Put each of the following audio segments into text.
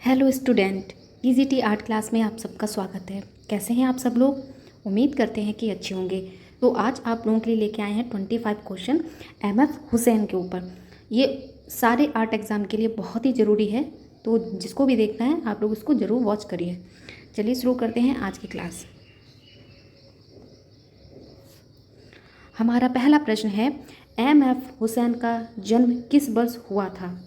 Hello student, ईजीटी art class में आप सबका स्वागत है। कैसे हैं आप सब लोग? उम्मीद करते हैं कि अच्छे होंगे। तो आज आप लोगों के लिए लेके आए हैं 25 क्वेश्चन एमएफ हुसैन के ऊपर। ये सारे आर्ट एग्ज़ाम के लिए बहुत ही ज़रूरी है, तो जिसको भी देखना है आप लोग इसको ज़रूर वॉच करिए। चलिए शुरू करते हैं आज की क्लास। हमारा पहला प्रश्न है, एमएफ हुसैन का जन्म किस वर्ष हुआ था?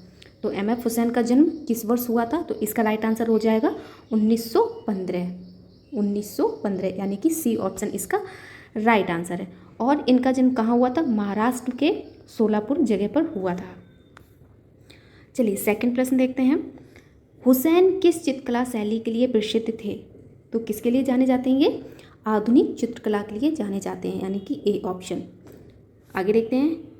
तो एमएफ हुसैन का जन्म किस वर्ष हुआ था? तो इसका राइट आंसर हो जाएगा 1915। 1915 यानी कि सी ऑप्शन इसका राइट आंसर है। और इनका जन्म कहाँ हुआ था? महाराष्ट्र के सोलापुर जगह पर हुआ था। चलिए सेकंड प्रश्न देखते हैं। हुसैन किस चित्रकला शैली के लिए प्रसिद्ध थे? तो किसके लिए जाने जाते हैं ये? आधुनिक चित्रकला के लिए जाने जाते हैं, यानी कि ए ऑप्शन। आगे देखते हैं,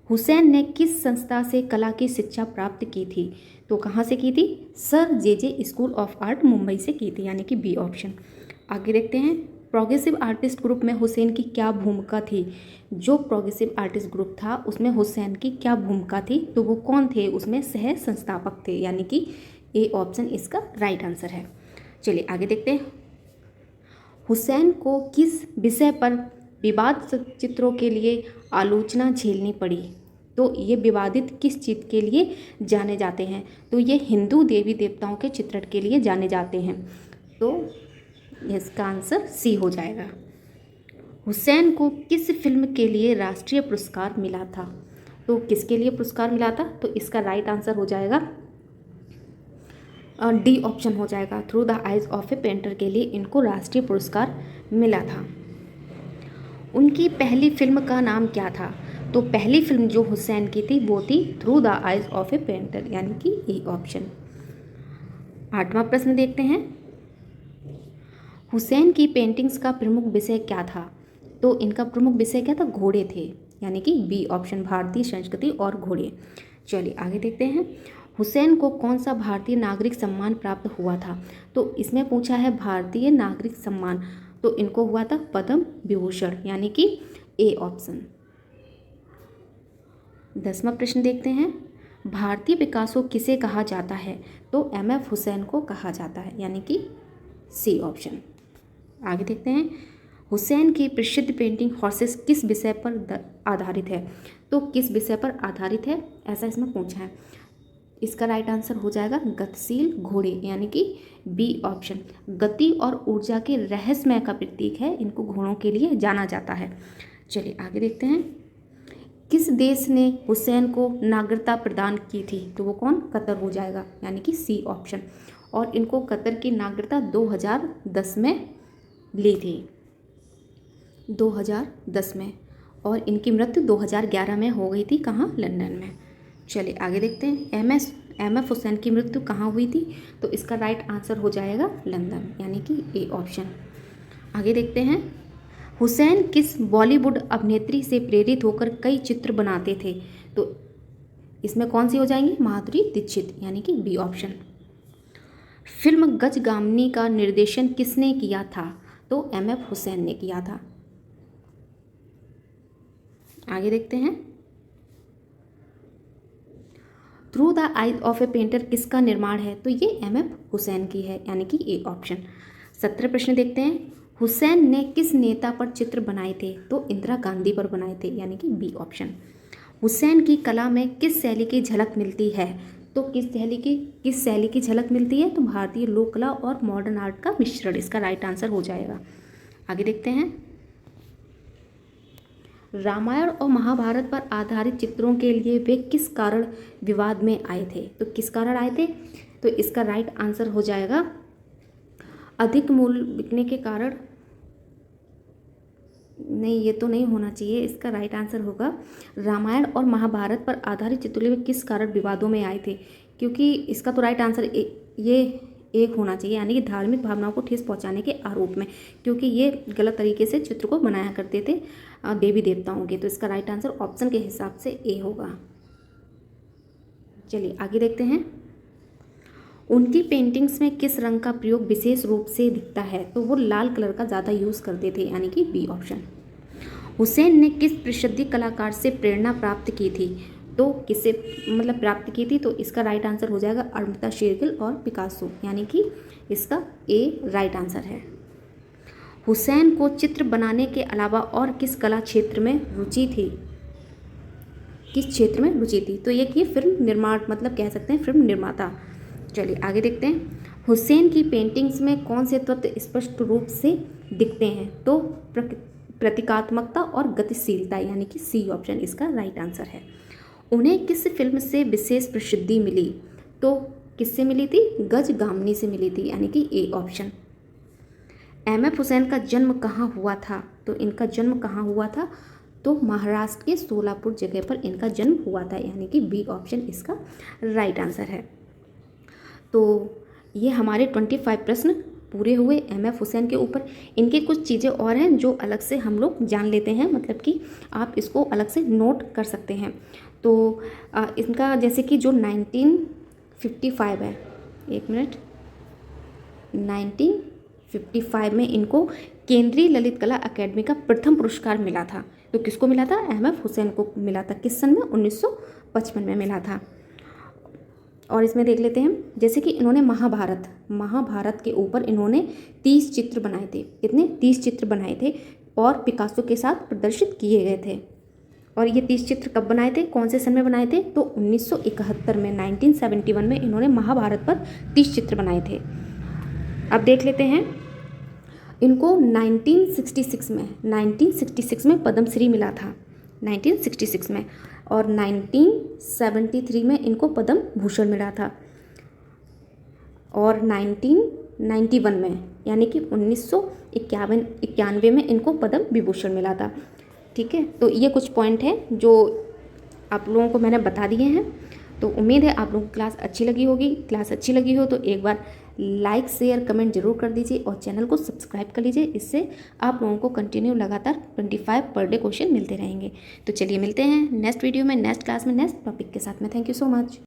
हुसैन ने किस संस्था से कला की शिक्षा प्राप्त की थी? तो कहाँ से की थी? Sir J school of art Mumbai से की थी, यानी कि बी ऑप्शन। आगे देखते हैं, प्रोग्रेसिव आर्टिस्ट ग्रुप में हुसैन की क्या भूमिका थी? जो प्रोग्रेसिव आर्टिस्ट ग्रुप था उसमें हुसैन की क्या भूमिका थी? तो वो कौन थे? उसमें सह संस्थापक थे, यानी कि ए ऑप्शन इसका राइट आंसर है। चलिए आगे देखते हैं, हुसैन को किस विषय पर विवाद चित्रों के लिए आलोचना झेलनी पड़ी? तो ये विवादित किस चित्र के लिए जाने जाते हैं? तो ये हिंदू देवी देवताओं के चित्रण के लिए जाने जाते हैं। तो इसका आंसर सी हो जाएगा। हुसैन को किस फिल्म के लिए राष्ट्रीय पुरस्कार मिला था? तो किसके लिए पुरस्कार मिला था? तो इसका राइट आंसर हो जाएगा डी ऑप्शन हो जाएगा। Through the eyes of A painter के लिए इनको राष्ट्रीय पुरस्कार मिला था। उनकी पहली फिल्म का नाम क्या था? तो पहली फिल्म जो हुसैन की थी वो थी through the eyes of A painter, यानी कि ए ऑप्शन। आठवां प्रश्न देखते हैं, हुसैन की पेंटिंग्स का प्रमुख विषय क्या था? तो इनका प्रमुख विषय क्या था? घोड़े थे, यानी कि बी ऑप्शन, भारतीय संस्कृति और घोड़े। चलिए आगे देखते हैं, हुसैन को कौन सा भारतीय नागरिक सम्मान प्राप्त हुआ था? तो इसमें पूछा है भारतीय नागरिक सम्मान, तो इनको हुआ था पद्म विभूषण, यानी कि ए ऑप्शन। 10वां प्रश्न देखते हैं, भारतीय पिकासो किसे कहा जाता है? तो एमएफ हुसैन को कहा जाता है, यानी कि सी ऑप्शन। आगे देखते हैं, हुसैन की प्रसिद्ध पेंटिंग हॉर्सेस किस विषय पर आधारित है? तो किस विषय पर आधारित है ऐसा इसमें पूछा है। इसका राइट आंसर हो जाएगा गतिशील घोड़े, यानी कि बी ऑप्शन। गति और ऊर्जा के रहस्यमय का प्रतीक है, इनको घोड़ों के लिए जाना जाता है। चलिए आगे देखते हैं, किस देश ने हुसैन को नागरिकता प्रदान की थी? तो वो कौन? कतर हो जाएगा, यानी कि सी ऑप्शन। और इनको कतर की नागरिकता 2010 में ली थी, 2010 में। और इनकी मृत्यु 2011 में हो गई थी, कहाँ? लंदन में। चलिए आगे देखते हैं, एमएफ हुसैन की मृत्यु कहाँ हुई थी? तो इसका राइट आंसर हो जाएगा लंदन, यानी कि ए ऑप्शन। आगे देखते हैं, हुसैन किस बॉलीवुड अभिनेत्री से प्रेरित होकर कई चित्र बनाते थे? तो इसमें कौन सी हो जाएंगी? माधुरी दीक्षित, यानी कि बी ऑप्शन। फिल्म गजगामिनी का निर्देशन किसने किया था? तो एमएफ हुसैन ने किया था। आगे देखते हैं, through the eyes of A painter किसका निर्माण है? तो ये एमएफ हुसैन की है, यानी कि ए ऑप्शन। 17 प्रश्न देखते हैं, हुसैन ने किस नेता पर चित्र बनाए थे? तो इंदिरा गांधी पर बनाए थे, यानी कि बी ऑप्शन। हुसैन की कला में किस शैली की झलक मिलती है? तो किस शैली की झलक मिलती है? तो भारतीय लोक कला और मॉडर्न आर्ट का मिश्रण, इसका राइट आंसर हो जाएगा। आगे देखते हैं, रामायण और महाभारत पर आधारित चित्रों के लिए वे किस कारण विवाद में आए थे? तो किस कारण आए थे? तो इसका राइट आंसर हो जाएगा अधिक मूल्य बिकने के कारण। नहीं, ये तो नहीं होना चाहिए, इसका राइट आंसर होगा रामायण और महाभारत पर आधारित चित्रों में किस कारण विवादों में आए थे, क्योंकि इसका तो राइट आंसर ये एक होना चाहिए, यानी कि धार्मिक भावनाओं को ठेस पहुंचाने के आरोप में, क्योंकि ये गलत तरीके से चित्र को बनाया करते थे देवी देवताओं के। तो इसका राइट आंसर ऑप्शन के हिसाब से ए होगा। चलिए आगे देखते हैं, उनकी पेंटिंग्स में किस रंग का प्रयोग विशेष रूप से दिखता है? तो वो लाल कलर का ज़्यादा यूज़ करते थे, यानी कि बी ऑप्शन। हुसैन ने किस प्रसिद्ध कलाकार से प्रेरणा प्राप्त की थी? तो किससे मतलब प्राप्त की थी? तो इसका राइट आंसर हो जाएगा अमृता शेरगिल और पिकासो, यानी कि इसका ए राइट आंसर है। हुसैन को चित्र बनाने के अलावा और किस कला क्षेत्र में रुचि थी? किस क्षेत्र में रुचि थी? तो ये फिल्म निर्माण मतलब कह सकते हैं फिल्म निर्माता। चलिए आगे देखते हैं। हुसैन की पेंटिंग्स में कौन से तत्व स्पष्ट रूप से दिखते हैं? तो प्रतीकात्मकता और गतिशीलता, यानी कि सी ऑप्शन इसका राइट आंसर है। उन्हें किस फिल्म से विशेष प्रसिद्धि मिली? तो किससे मिली थी? गजगामनी से मिली थी, यानी कि ए ऑप्शन। एमएफ हुसैन का जन्म कहाँ हुआ था? तो इनका जन्म कहाँ हुआ था? तो महाराष्ट्र के सोलापुर जगह पर इनका जन्म हुआ था, यानी कि बी ऑप्शन इसका राइट आंसर है। तो ये हमारे 25 प्रश्न पूरे हुए एमएफ हुसैन के ऊपर। इनके कुछ चीज़ें और हैं जो अलग से हम लोग जान लेते हैं, मतलब कि आप इसको अलग से नोट कर सकते हैं। तो इनका जैसे कि जो 1955 है, एक मिनट, 1955 में इनको केंद्रीय ललित कला अकेडमी का प्रथम पुरस्कार मिला था। तो किसको मिला था? एमएफ हुसैन को मिला था। किस सन में? 1955 में मिला था। और इसमें देख लेते हैं, जैसे कि इन्होंने महाभारत के ऊपर इन्होंने 30 चित्र बनाए थे। कितने? 30 चित्र बनाए थे और पिकासो के साथ प्रदर्शित किए गए थे। और ये 30 चित्र कब बनाए थे? कौन से सन में बनाए थे? तो 1971 में, 1971 में इन्होंने महाभारत पर 30 चित्र बनाए थे। अब देख लेते हैं, इनको 1966 में पद्मश्री मिला था, 1966 में। और 1973 में इनको पद्म भूषण मिला था। और 1991 में, यानी कि 1991 में इनको पद्म विभूषण मिला था। ठीक है, तो ये कुछ पॉइंट हैं जो आप लोगों को मैंने बता दिए हैं। तो उम्मीद है आप लोगों को क्लास अच्छी लगी होगी। क्लास अच्छी लगी हो तो एक बार लाइक शेयर कमेंट जरूर कर दीजिए और चैनल को सब्सक्राइब कर लीजिए। इससे आप लोगों को कंटिन्यू लगातार 25 पर डे क्वेश्चन मिलते रहेंगे। तो चलिए मिलते हैं नेक्स्ट वीडियो में, नेक्स्ट क्लास में, नेक्स्ट टॉपिक के साथ में। Thank you so much.